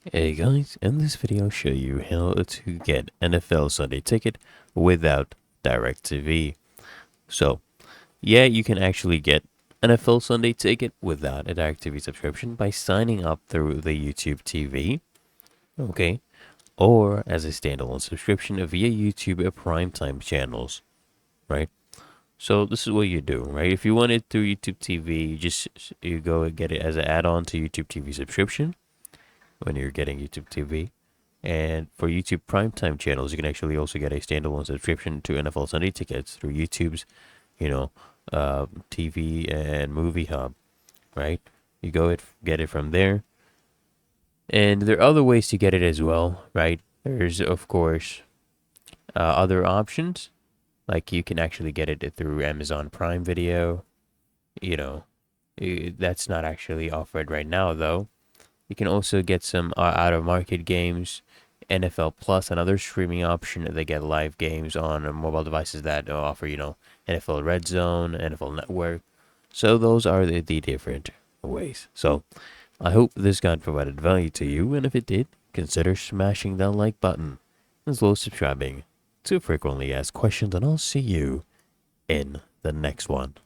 Hey guys, in this video I'll show you how to get NFL Sunday Ticket without Directv. So, yeah, you can actually get NFL Sunday Ticket without a Directv subscription by signing up through the YouTube TV, okay, or as a standalone subscription via YouTube Primetime channels, right? So this is what you do, right? If you want it through YouTube TV, you go and get it as an add-on to YouTube TV subscription when you're getting YouTube TV. And for YouTube Primetime channels, you can actually also get a standalone subscription to NFL Sunday Tickets through YouTube's, you know, TV and movie hub, right? You get it from there. And there are other ways to get it as well, right? There's, of course, other options. Like you can actually get it through Amazon Prime Video. You know, that's not actually offered right now, though. You can also get some out of market games, NFL Plus, another streaming option. They get live games on mobile devices that offer, NFL Red Zone, NFL Network. So those are the different ways. So I hope this guide provided value to you, and if it did, consider smashing that like button as well as subscribing to frequently asked questions, and I'll see you in the next one.